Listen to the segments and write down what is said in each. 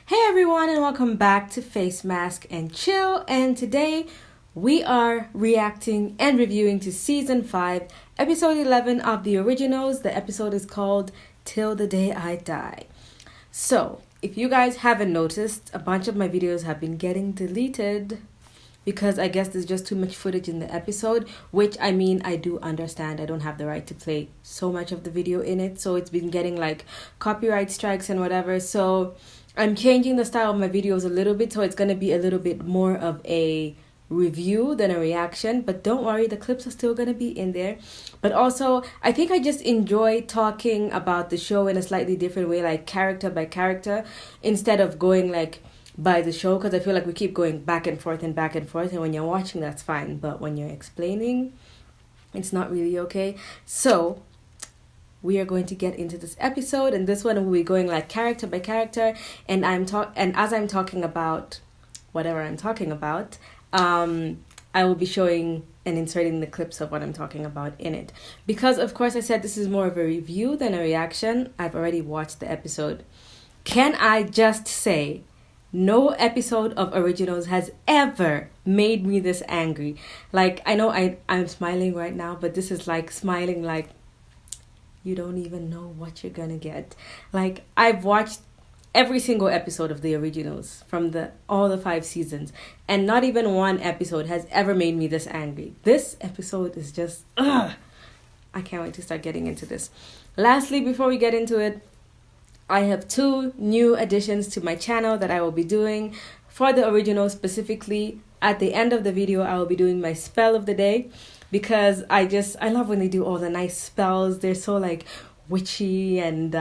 Hey everyone, and welcome back to Face Mask and Chill. And today we are reacting and reviewing to season 5, episode 11 of the originals. The episode is called Till the Day I Die. So, if you guys haven't noticed, a bunch of my videos have been getting deleted because I guess there's just too much footage in the episode, which I mean, I do understand. I don't have the right to play so much of the video in it, so it's been getting like copyright strikes and whatever. So I'm changing the style of my videos a little bit, so it's going to be a little bit more of a review than a reaction. But don't worry, the clips are still going to be in there. But also, I think I just enjoy talking about the show in a slightly different way, like character by character, instead of going like by the show, because I feel like we keep going back and forth and back and forth. And when you're watching, that's fine. But when you're explaining, it's not really okay. So we are going to get into this episode, and this one will be going like character by character, and as I'm talking about whatever I'm talking about, I will be showing and inserting the clips of what I'm talking about in it, because of course I said this is more of a review than a reaction. I've already watched the episode. Can I just say, no episode of originals has ever made me this angry. Like, I know I'm smiling right now, but this is like smiling like you don't even know what you're gonna get. Like, I've watched every single episode of the originals from all the 5 seasons, and not even one episode has ever made me this angry. This episode is just I can't wait to start getting into this. Lastly, before we get into it, I have 2 new additions to my channel that I will be doing for the originals. Specifically, at the end of the video, I will be doing my spell of the day, because I love when they do all the nice spells. They're so like witchy, and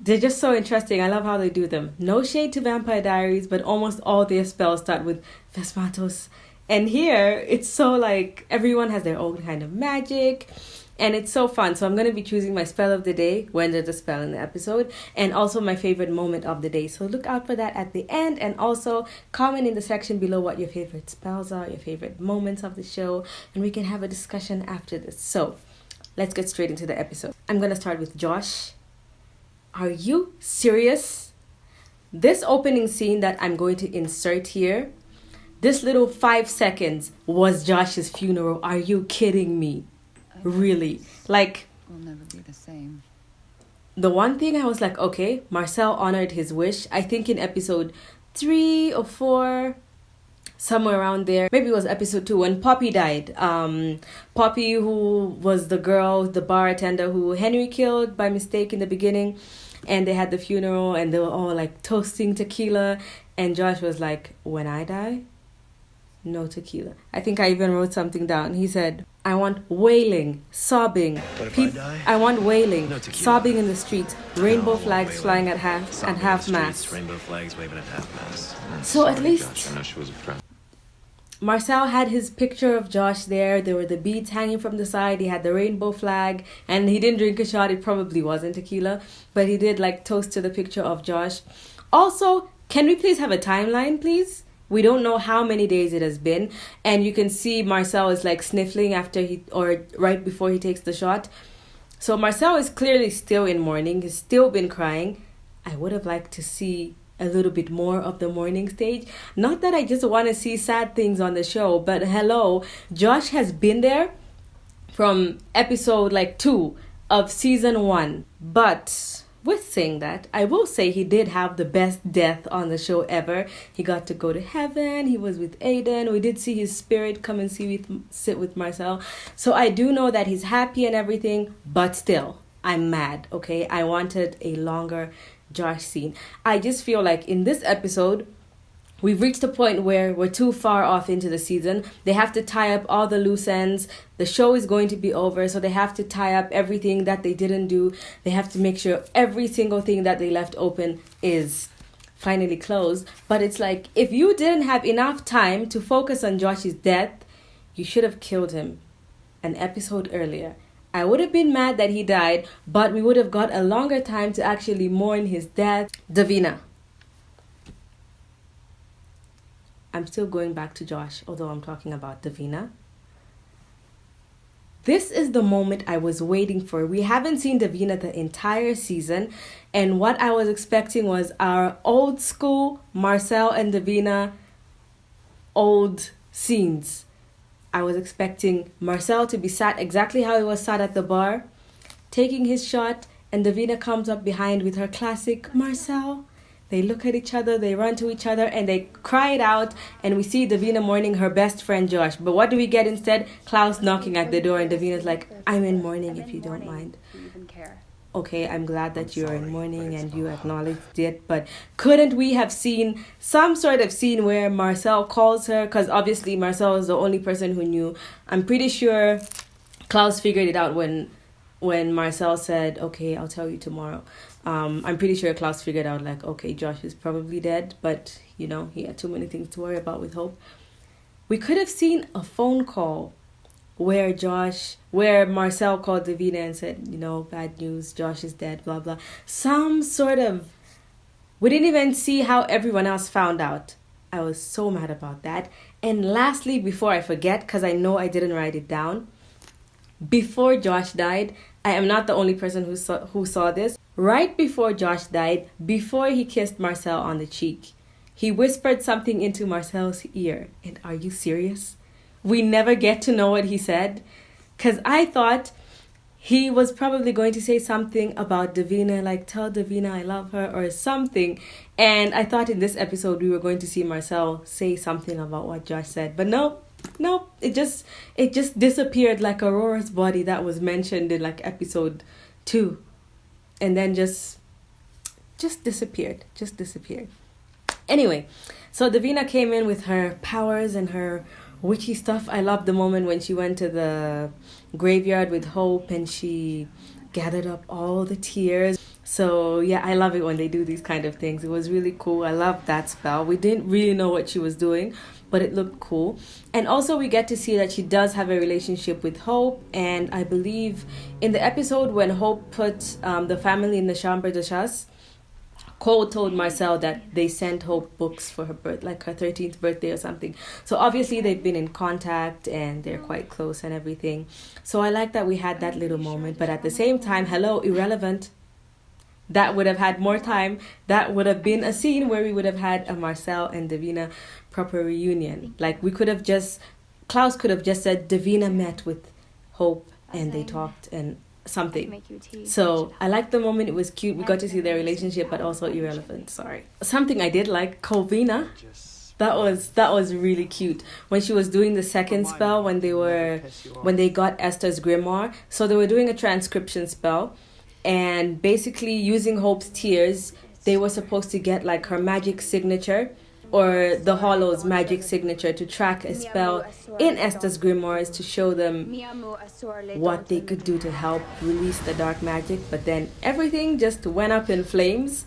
they're just so interesting. I love how they do them. No shade to Vampire Diaries, but almost all their spells start with Vesmatos. And here, it's so like everyone has their own kind of magic, and it's so fun. So I'm going to be choosing my spell of the day when there's a spell in the episode, and also my favorite moment of the day. So look out for that at the end, and also comment in the section below what your favorite spells are, your favorite moments of the show, and we can have a discussion after this. So let's get straight into the episode. I'm going to start with Josh. Are you serious? This opening scene that I'm going to insert here, this little 5 seconds was Josh's funeral. Are you kidding me? Really? Like, we'll never be the same. The one thing I was like, okay, Marcel honored his wish. I think in episode 3 or 4, somewhere around there, maybe it was episode 2, when Poppy died. Poppy, who was the girl, the bartender who Henry killed by mistake in the beginning, and they had the funeral, and they were all like toasting tequila, and Josh was like, when I die, no tequila. I think I even wrote something down. He said, I want wailing, sobbing. I want wailing, no sobbing in the streets, rainbow flags flying at half mast. Rainbow flags waving at half mast. So at least Josh, I know she was a friend. Marcel had his picture of Josh there. There were the beads hanging from the side. He had the rainbow flag, and he didn't drink a shot. It probably wasn't tequila, but he did like toast to the picture of Josh. Also, can we please have a timeline, please? We don't know how many days it has been, and you can see Marcel is like sniffling right before he takes the shot. So Marcel is clearly still in mourning. He's still been crying. I would have liked to see a little bit more of the mourning stage. Not that I just want to see sad things on the show, but hello, Josh has been there from episode 2 of season 1. But with saying that, I will say he did have the best death on the show ever. He got to go to heaven. He was with Aiden. We did see his spirit come and sit with Marcel. So I do know that he's happy and everything, but still, I'm mad, okay? I wanted a longer Josh scene. I just feel like in this episode, we've reached a point where we're too far off into the season. They have to tie up all the loose ends. The show is going to be over, so they have to tie up everything that they didn't do. They have to make sure every single thing that they left open is finally closed. But it's like, if you didn't have enough time to focus on Josh's death, you should have killed him an episode earlier. I would have been mad that he died, but we would have got a longer time to actually mourn his death. Davina. I'm still going back to Josh, although I'm talking about Davina. This is the moment I was waiting for. We haven't seen Davina the entire season, and what I was expecting was our old school Marcel and Davina old scenes. I was expecting Marcel to be sat exactly how he was sat at the bar, taking his shot, and Davina comes up behind with her classic Marcel. They look at each other, they run to each other, and they cry it out, and we see Davina mourning her best friend Josh. But what do we get instead? Klaus knocking at the door, and Davina's like, I'm in mourning if you don't mind. Okay, I'm glad that you're in mourning and you acknowledged it, but couldn't we have seen some sort of scene where Marcel calls her? Because obviously Marcel is the only person who knew. I'm pretty sure Klaus figured it out when Marcel said, okay, I'll tell you tomorrow. I'm pretty sure Klaus figured out, like, okay, Josh is probably dead, but, you know, he had too many things to worry about with Hope. We could have seen a phone call where Marcel called Davina and said, you know, bad news, Josh is dead, blah, blah. Some sort of... We didn't even see how everyone else found out. I was so mad about that. And lastly, before I forget, because I know I didn't write it down, before Josh died, I am not the only person who saw this. Right before Josh died, before he kissed Marcel on the cheek, he whispered something into Marcel's ear. And are you serious? We never get to know what he said. Because I thought he was probably going to say something about Davina, like, tell Davina I love her or something. And I thought in this episode we were going to see Marcel say something about what Josh said. But nope, it just disappeared like Aurora's body that was mentioned in like episode 2. And then just disappeared. Anyway, so Davina came in with her powers and her witchy stuff. I love the moment when she went to the graveyard with Hope and she gathered up all the tears. So yeah, I love it when they do these kind of things. It was really cool. I love that spell. We didn't really know what she was doing, but it looked cool. And also we get to see that she does have a relationship with Hope. And I believe in the episode when Hope put the family in the chambre de chasse, Cole told Marcel that they sent Hope books for her birth, like her 13th birthday or something. So obviously they've been in contact and they're quite close and everything. So I like that we had that little moment. But at the same time, hello, irrelevant. That would have had more time. That would have been a scene where we would have had a Marcel and Davina proper reunion. Like we could have Klaus could have just said Davina met with Hope and they talked and something. So I liked the moment. It was cute. We got to see their relationship, but also irrelevant. Sorry. Something I did like, Colvina. That was really cute when she was doing the second spell when they got Esther's grimoire. So they were doing a transcription spell, and basically using Hope's tears, they were supposed to get like her magic signature or the Hollow's magic signature to track a spell in Esther's grimoires to show them what they could do to help release the dark magic. But then everything just went up in flames,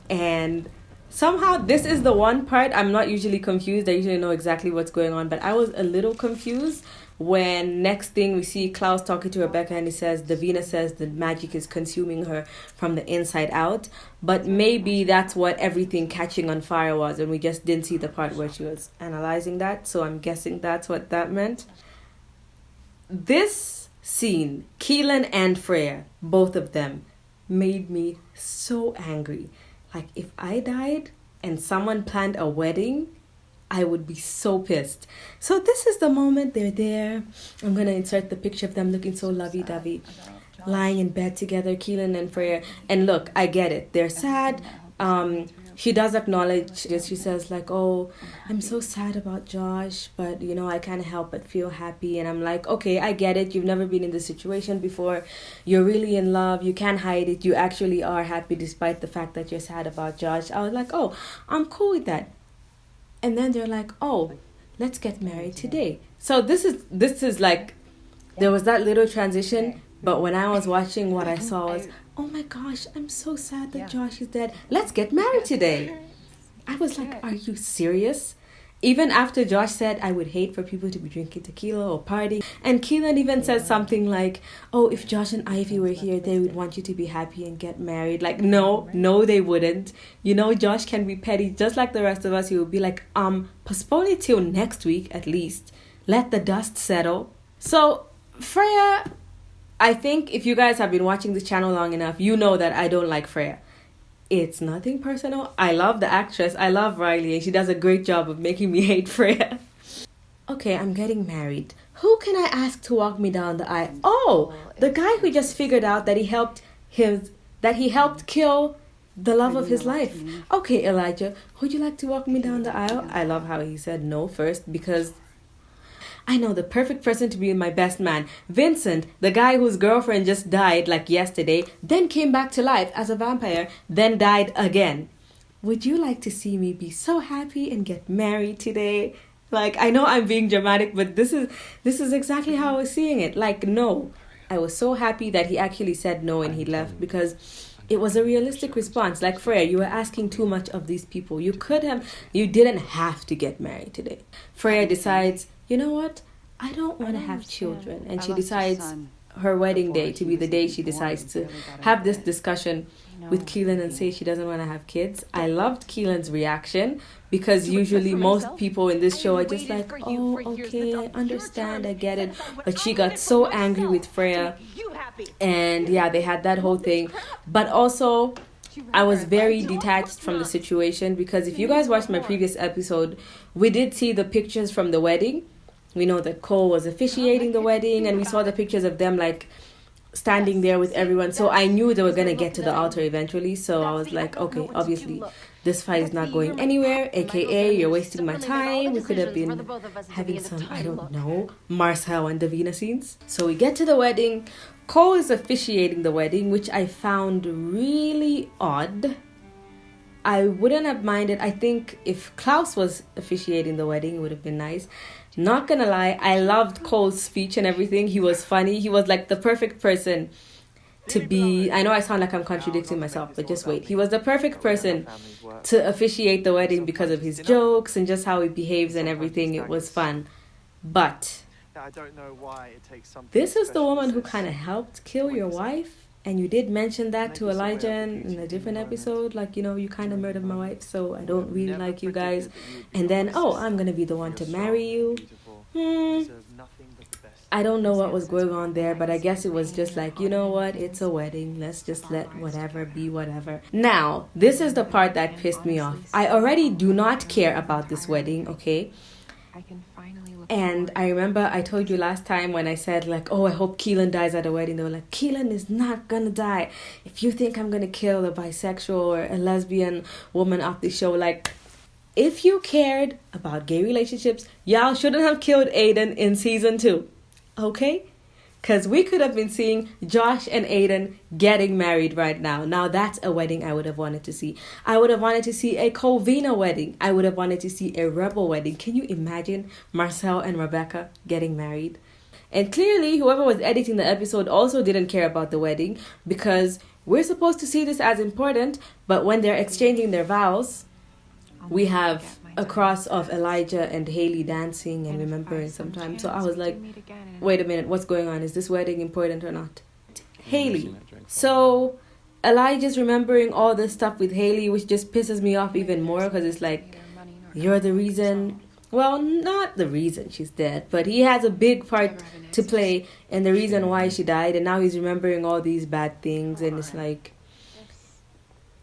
and somehow this is the one part I'm not usually confused. I usually know exactly what's going on, but I was a little confused when next thing we see Klaus talking to Rebecca and he says Davina says the magic is consuming her from the inside out. But maybe that's what everything catching on fire was, and we just didn't see the part where she was analyzing that. So I'm guessing that's what that meant. This scene, Keelan and Freya, both of them, made me so angry. Like if I died and someone planned a wedding, I would be so pissed. So this is the moment they're there. I'm going to insert the picture of them looking so lovey-dovey, lying in bed together, Keelan and Freya. And look, I get it. They're sad. She does acknowledge this. She says like, oh, I'm so sad about Josh, but you know, I can't help but feel happy. And I'm like, okay, I get it. You've never been in this situation before. You're really in love. You can't hide it. You actually are happy despite the fact that you're sad about Josh. I was like, oh, I'm cool with that. And then they're like, oh, let's get married today. So this is like, there was that little transition. But when I was watching, what I saw was, oh my gosh, I'm so sad that Josh is dead. Let's get married today. I was like, are you serious? Even after Josh said, I would hate for people to be drinking tequila or partying. And Keelan even said something like, oh, if Josh and Ivy were here, they would want you to be happy and get married. Like, no, they wouldn't. You know, Josh can be petty just like the rest of us. He would be like, postpone it till next week at least. Let the dust settle. So Freya, I think if you guys have been watching this channel long enough, you know that I don't like Freya. It's nothing personal. I love the actress. I love Riley, and she does a great job of making me hate Freya. Okay, I'm getting married. Who can I ask to walk me down the aisle? Oh, the guy who just figured out that he helped kill the love of his life. Okay, Elijah, would you like to walk me down the aisle? I love how he said no first, because I know the perfect person to be my best man. Vincent, the guy whose girlfriend just died like yesterday, then came back to life as a vampire, then died again. Would you like to see me be so happy and get married today? Like, I know I'm being dramatic, but this is exactly how I was seeing it. Like, no. I was so happy that he actually said no and he left, because it was a realistic response. Like, Freya, you were asking too much of these people. You didn't have to get married today. Freya decides, you know what? I don't want to have children. And she decides her wedding day to be the day she decides to have this discussion with Keelan and say she doesn't want to have kids. I loved Keelan's reaction, because usually most people in this show are just like, oh, okay, I understand, I get it. But she got so angry with Freya. And yeah, they had that whole thing. But also, I was very detached from the situation, because if you guys watched my previous episode, we did see the pictures from the wedding. We know that Cole was officiating the wedding, and we saw the pictures of them like standing there with everyone. So I knew they were going to get to the altar eventually. So I was like, okay, obviously this fight is not going anywhere, aka you're wasting my time. We could have been having some, I don't know, Marcel and Davina scenes. So we get to the wedding. Cole is officiating the wedding, which I found really odd. I wouldn't have minded. I think if Klaus was officiating the wedding, it would have been nice. Not gonna lie, I loved Cole's speech and everything. He was funny. He was like the perfect person to be... I know I sound like I'm contradicting myself, but just wait. He was the perfect person to officiate the wedding because of his jokes and just how he behaves and everything. It was fun. But this is the woman who kind of helped kill your wife. And you did mention that to Elijah in a different episode. Like, you know, you kind of murdered my wife, so I don't really like you guys. And then, oh, I'm going to be the one to marry you. I don't know what was going on there, but I guess it was just like, you know what? It's a wedding. Let's just let whatever be whatever. Now, this is the part that pissed me off. I already do not care about this wedding, okay? And I remember I told you last time when I said like, oh, I hope Keelan dies at the wedding. They were like, Keelan is not gonna die. If you think I'm gonna kill a bisexual or a lesbian woman off the show, like, if you cared about gay relationships, y'all shouldn't have killed Aiden in season 2. Okay? Because we could have been seeing Josh and Aiden getting married right now. Now that's a wedding I would have wanted to see. I would have wanted to see a Colvina wedding. I would have wanted to see a Rebel wedding. Can you imagine Marcel and Rebecca getting married? And clearly, whoever was editing the episode also didn't care about the wedding, because we're supposed to see this as important. But when they're exchanging their vows, we have a cross of Elijah and Haley dancing and remembering sometimes. So I was like, wait a minute, what's going on? Is this wedding important or not? Haley. So Elijah's remembering all this stuff with Haley, which just pisses me off even more, because it's like, you're the reason. Well, not the reason she's dead, but he has a big part to play in the reason why she died. And now he's remembering all these bad things. And it's like,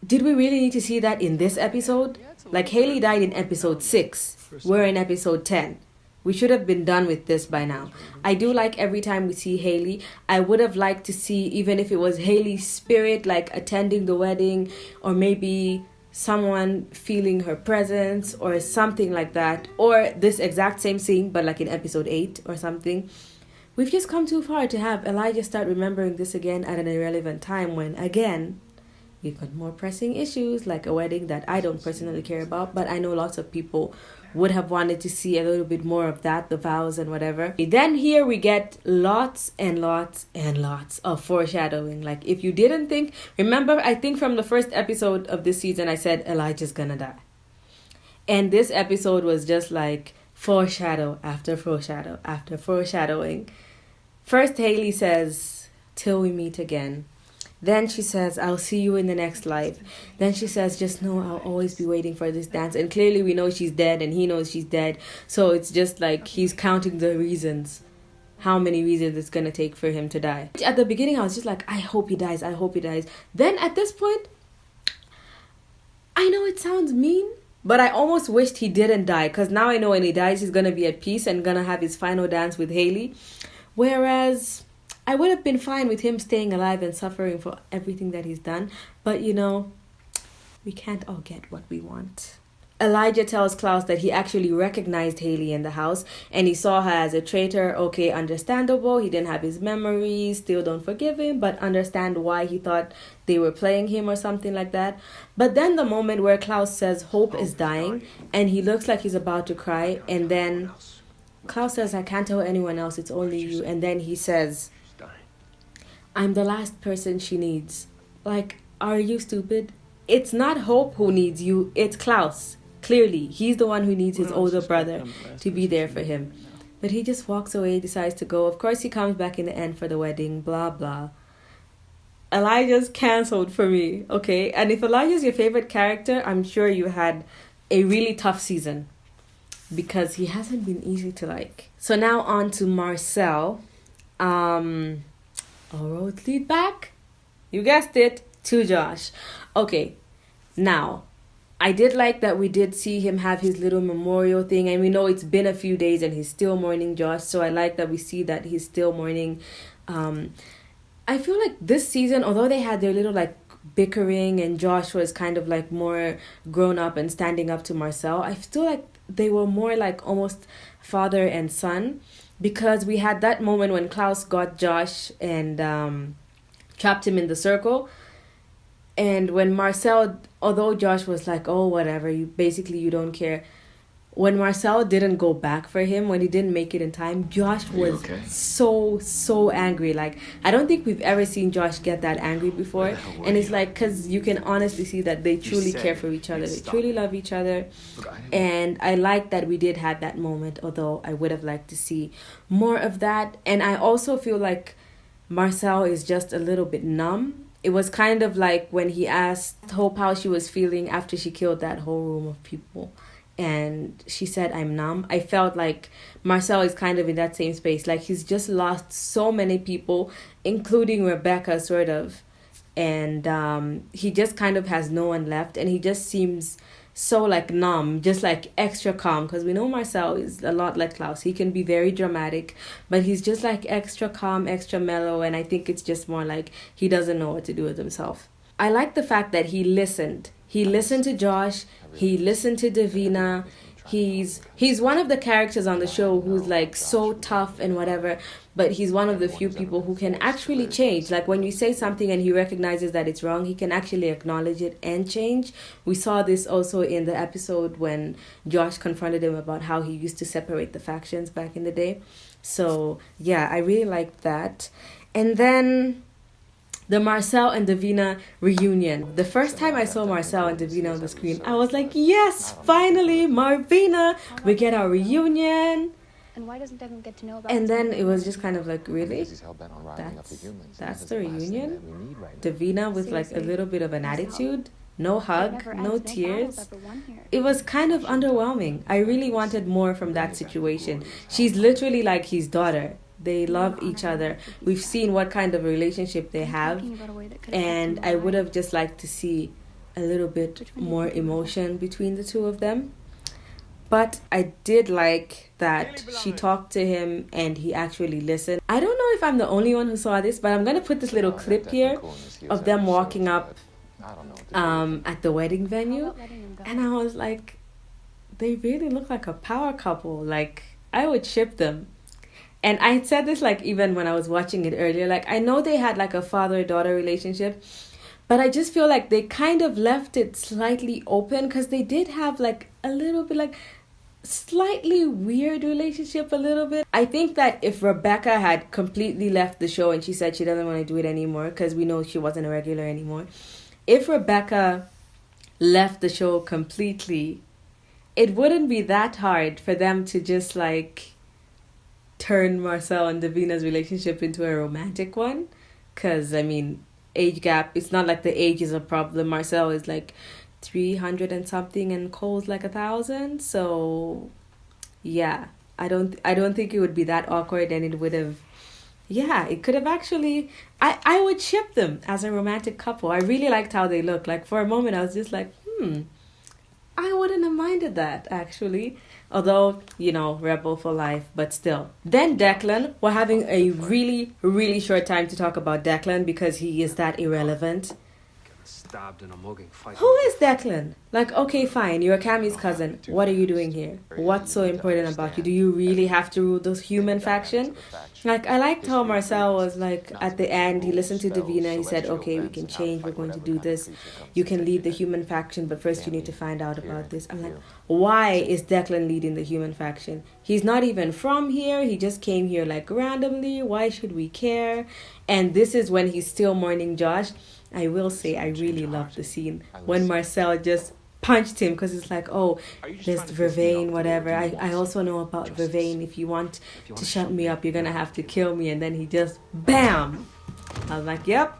did we really need to see that in this episode? Like, Haley died in episode 6. We're in episode 10. We should have been done with this by now. I do like every time we see Haley. I would have liked to see, even if it was Haley's spirit, like attending the wedding, or maybe someone feeling her presence or something like that. Or this exact same scene, but like in episode 8 or something. We've just come too far to have Elijah start remembering this again at an irrelevant time when, again, we've got more pressing issues, like a wedding that I don't personally care about, but I know lots of people would have wanted to see a little bit more of that, the vows and whatever. Then here we get lots and lots and lots of foreshadowing. Like, if you didn't think, remember, I think from the first episode of this season, I said Elijah's gonna die. And this episode was just like foreshadow after foreshadow after foreshadowing. First, Haley says, till we meet again. Then she says, I'll see you in the next life. Then she says, just know I'll always be waiting for this dance. And clearly we know she's dead and he knows she's dead. So it's just like he's counting the reasons how many reasons it's going to take for him to die. At the beginning, I was just like, I hope he dies. I hope he dies. Then at this point, I know it sounds mean, but I almost wished he didn't die, because now I know when he dies, he's going to be at peace and going to have his final dance with Haley. Whereas I would have been fine with him staying alive and suffering for everything that he's done. But, you know, we can't all get what we want. Elijah tells Klaus that he actually recognized Haley in the house and he saw her as a traitor. Okay, understandable. He didn't have his memories. Still don't forgive him, but understand why he thought they were playing him or something like that. But then the moment where Klaus says Hope is dying and he looks like he's about to cry, and then Klaus says, I can't tell anyone else, it's only you. And then he says, I'm the last person she needs. Like, are you stupid? It's not Hope who needs you, it's Klaus. Clearly, he's the one who needs his older brother to be there for him. But he just walks away, decides to go. Of course, he comes back in the end for the wedding, blah, blah. Elijah's cancelled for me, okay? And if Elijah's your favorite character, I'm sure you had a really tough season, because he hasn't been easy to like. So now on to Marcel. All roads lead back, you guessed it, to Josh. Okay, now, I did like that we did see him have his little memorial thing, and we know it's been a few days and he's still mourning Josh, so I like that we see that he's still mourning. I feel like this season, although they had their little like bickering and Josh was kind of like more grown up and standing up to Marcel, I feel like they were more like almost father and son, because we had that moment when Klaus got Josh and trapped him in the circle. And when Marcel, although Josh was like, oh, whatever, you don't care. When Marcel didn't go back for him, when he didn't make it in time, Josh was so angry. Like, I don't think we've ever seen Josh get that angry before. And it's like, because you can honestly see that they truly care for each other. They truly love each other. And I like that we did have that moment, although I would have liked to see more of that. And I also feel like Marcel is just a little bit numb. It was kind of like when he asked Hope how she was feeling after she killed that whole room of people. And she said, I'm numb. I felt like Marcel is kind of in that same space. Like, he's just lost so many people, including Rebecca, sort of. And he just kind of has no one left. And he just seems so, like, numb, just, like, extra calm. Because we know Marcel is a lot like Klaus. He can be very dramatic, but he's just, like, extra calm, extra mellow. And I think it's just more like he doesn't know what to do with himself. I like the fact that he listened. He listened to Josh. He listened to Davina. He's one of the characters on the show who's like so tough and whatever, but he's one of the few people who can actually change. Like, when you say something and he recognizes that it's wrong, he can actually acknowledge it and change. We saw this also in the episode when Josh confronted him about how he used to separate the factions back in the day. So yeah, I really liked that. And then the Marcel and Davina reunion. The first time I saw Marcel and Davina on the screen, I was like, yes, finally, Marvina, we get our reunion. And why doesn't everyone get to know about And then it was just kind of like, really? That's the reunion? Davina with like a little bit of an attitude? No hug, no tears. It was kind of underwhelming. I really wanted more from that situation. She's literally like his daughter. They love each other. We've seen what kind of relationship they have. And I would have just liked to see a little bit more emotion between the two of them. But I did like that she talked to him and he actually listened. I don't know if I'm the only one who saw this, but I'm going to put this little clip here of them walking up at the wedding venue. And I was like, they really look like a power couple. Like, I would ship them. And I said this, like, even when I was watching it earlier, like, I know they had, like, a father-daughter relationship, but I just feel like they kind of left it slightly open, because they did have, like, a little bit, like, slightly weird relationship a little bit. I think that if Rebecca had completely left the show and she said she doesn't want to do it anymore, because we know she wasn't a regular anymore, if Rebecca left the show completely, it wouldn't be that hard for them to just, like, turn Marcel and Davina's relationship into a romantic one. Because, I mean, age gap, it's not like the age is a problem. Marcel is like 300 and something and Cole's like 1,000. So, yeah. I don't think it would be that awkward, and it would have, yeah, it could have actually, I would ship them as a romantic couple. I really liked how they looked. Like for a moment I was just like, I wouldn't have minded that actually. Although, rebel for life, but still. Then Declan, we're having a really, really short time to talk about Declan because he is that irrelevant. Stabbed in a mugging fight. Who is Declan? Like, okay, fine, you're Cammy's cousin. What are you doing here? What's so important about you? Do you really have to rule this human faction? Like, I liked how Marcel was like, at the end, he listened to Davina, he said, okay, we can change, we're going to do this. You can lead the human faction, but first you need to find out about this. I'm like, why is Declan leading the human faction? He's not even from here, he just came here like randomly. Why should we care? And this is when he's still mourning Josh. I will say I really loved the scene when Marcel just punched him because it's like, oh, there's Vervain, whatever. I also know about Vervain. If you want to shut me up, you're going to have to kill me. And then he just, bam! I was like, yep,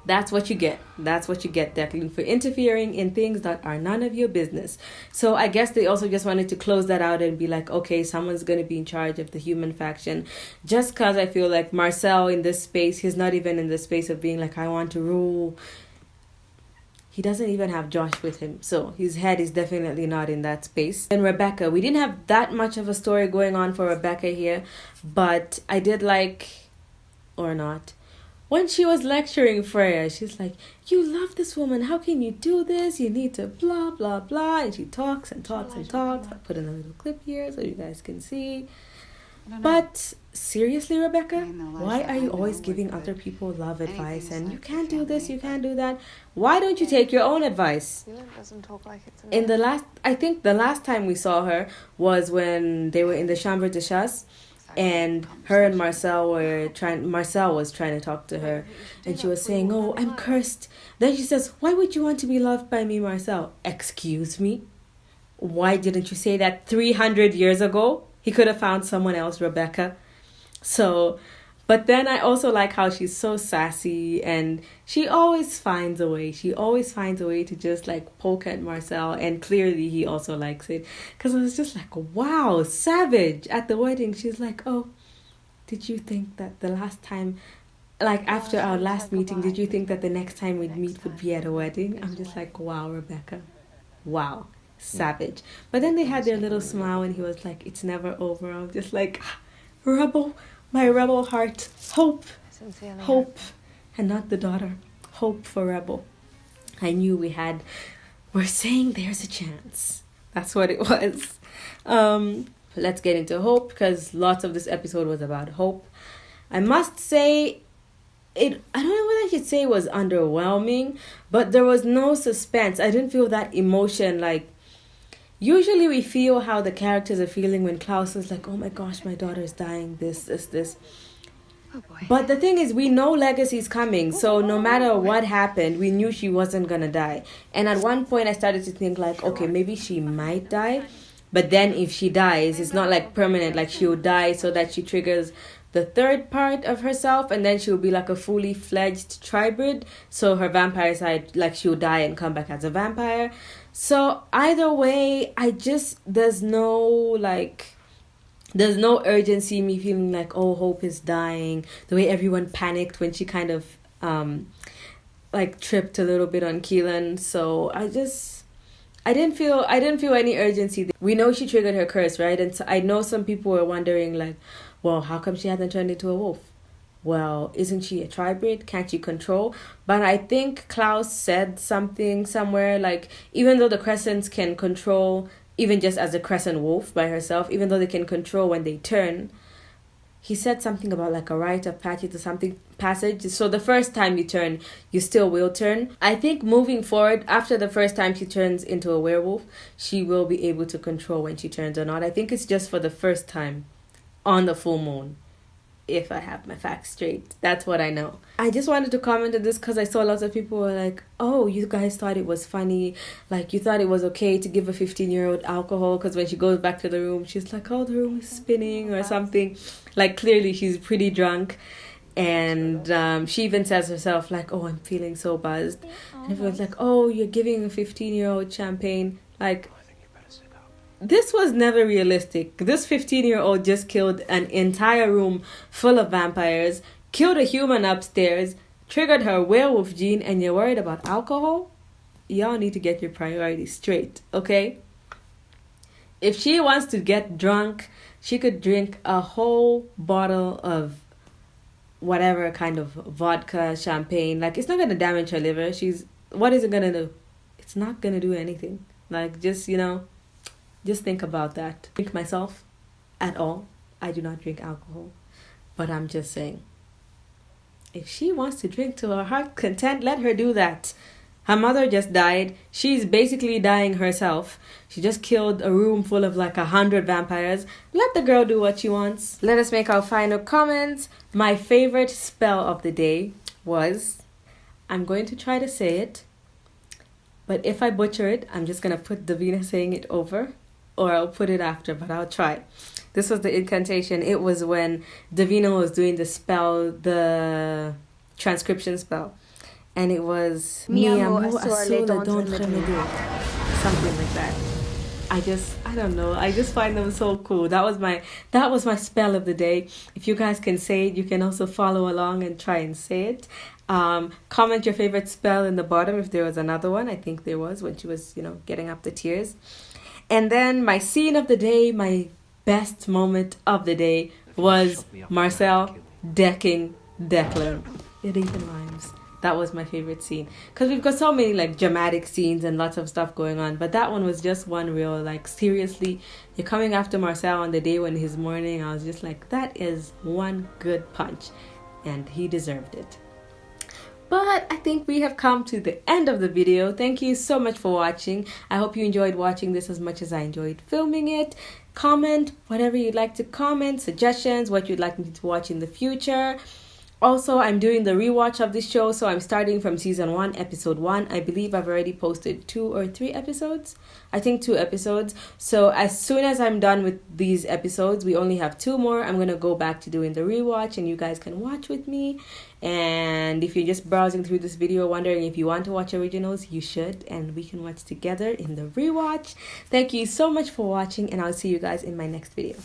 that's what you get. That's what you get, Declan, for interfering in things that are none of your business. So I guess they also just wanted to close that out and be like, okay, someone's going to be in charge of the human faction. Just because I feel like Marcel in this space, he's not even in the space of being like, I want to rule. He doesn't even have Josh with him. So his head is definitely not in that space. And Rebecca, we didn't have that much of a story going on for Rebecca here. But I did like, or not, when she was lecturing Freya, she's like, you love this woman. How can you do this? You need to blah, blah, blah. And she talks and talks and talks. I put in a little clip here so you guys can see. But seriously, Rebecca, why are you always giving other people love advice? And you can't do this, you can't do that. Why don't you take your own advice? In the last, I think the last time we saw her was when they were in the Chambre de Chasse. And her and Marcel was trying to talk to her. And she was saying, oh, I'm cursed. Then she says, why would you want to be loved by me, Marcel? Excuse me? Why didn't you say that 300 years ago? He could have found someone else, Rebecca. So, but then I also like how she's so sassy and she always finds a way. She always finds a way to just like poke at Marcel, and clearly he also likes it. Because I was just like, wow, savage. At the wedding, she's like, oh, did you think that the last time, like after our last meeting, did you think that the next time we'd meet would be at a wedding? I'm just like, wow, Rebecca. Wow, savage. But then they had their little smile and he was like, it's never over. I'm just like, rebel. My rebel heart, hope, and not the daughter, hope for rebel. I knew we're saying there's a chance. That's what it was. Let's get into hope because lots of this episode was about hope. I must say, I don't know what I should say was underwhelming, but there was no suspense. I didn't feel that emotion like, usually we feel how the characters are feeling when Klaus is like, oh my gosh, my daughter is dying, this. Oh boy. But the thing is, we know Legacy's coming, so no matter what happened, we knew she wasn't gonna die. And at one point I started to think like, okay, maybe she might die. But then if she dies, it's not like permanent, like she'll die so that she triggers the third part of herself, and then she'll be like a fully fledged tribrid. So her vampire side, like she'll die and come back as a vampire. So either way, there's no urgency in me feeling like, oh, Hope is dying. The way everyone panicked when she kind of like tripped a little bit on Keelan. So I didn't feel any urgency. We know she triggered her curse, right? And so I know some people were wondering like, well, how come she hasn't turned into a wolf? Well, isn't she a tribrid? Can't she control? But I think Klaus said something somewhere like, even though the Crescents can control, even just as a Crescent wolf by herself, even though they can control when they turn, he said something about like a rite of passage. So the first time you turn, you still will turn. I think moving forward, after the first time she turns into a werewolf, she will be able to control when she turns or not. I think it's just for the first time on the full moon. If I have my facts straight. That's what I know. I just wanted to comment on this because I saw lots of people were like, oh, you guys thought it was funny. Like, you thought it was okay to give a 15-year-old alcohol because when she goes back to the room, she's like, oh, the room is spinning or something. Like, clearly she's pretty drunk. And she even says herself, like, oh, I'm feeling so buzzed. And everyone's like, oh, you're giving a 15-year-old champagne. Like, this was never realistic. This 15-year-old just killed an entire room full of vampires, killed a human upstairs, triggered her werewolf gene, and you're worried about alcohol? Y'all need to get your priorities straight, okay? If she wants to get drunk, she could drink a whole bottle of whatever kind of vodka, champagne. Like, it's not going to damage her liver. What is it going to do? It's not going to do anything. Like, just, just think about that. Drink myself at all. I do not drink alcohol. But I'm just saying, if she wants to drink to her heart's content, let her do that. Her mother just died. She's basically dying herself. She just killed a room full of like 100 vampires. Let the girl do what she wants. Let us make our final comments. My favorite spell of the day was, I'm going to try to say it, but if I butcher it, I'm just going to put Davina saying it over, or I'll put it after, but I'll try. This was the incantation. It was when Davina was doing the spell, the transcription spell. And it was Mi amo Asula don't remedy. Something like that. I don't know. I just find them so cool. That was my spell of the day. If you guys can say it, you can also follow along and try and say it. Comment your favorite spell in the bottom if there was another one. I think there was when she was, getting up the tears. And then my scene of the day, my best moment of the day was Marcel decking Declan. It even rhymes. That was my favorite scene. Because we've got so many like dramatic scenes and lots of stuff going on. But that one was just one real, like, seriously, you're coming after Marcel on the day when he's mourning. I was just like, that is one good punch. And he deserved it. But I think we have come to the end of the video. Thank you so much for watching. I hope you enjoyed watching this as much as I enjoyed filming it. Comment whatever you'd like to comment, suggestions, what you'd like me to watch in the future. Also, I'm doing the rewatch of this show, so I'm starting from season 1, episode 1. I believe I've already posted 2 or 3 episodes. I think 2 episodes. So as soon as I'm done with these episodes, we only have 2 more. I'm going to go back to doing the rewatch, and you guys can watch with me. And if you're just browsing through this video wondering if you want to watch originals, you should, and we can watch together in the rewatch. Thank you so much for watching, and I'll see you guys in my next video.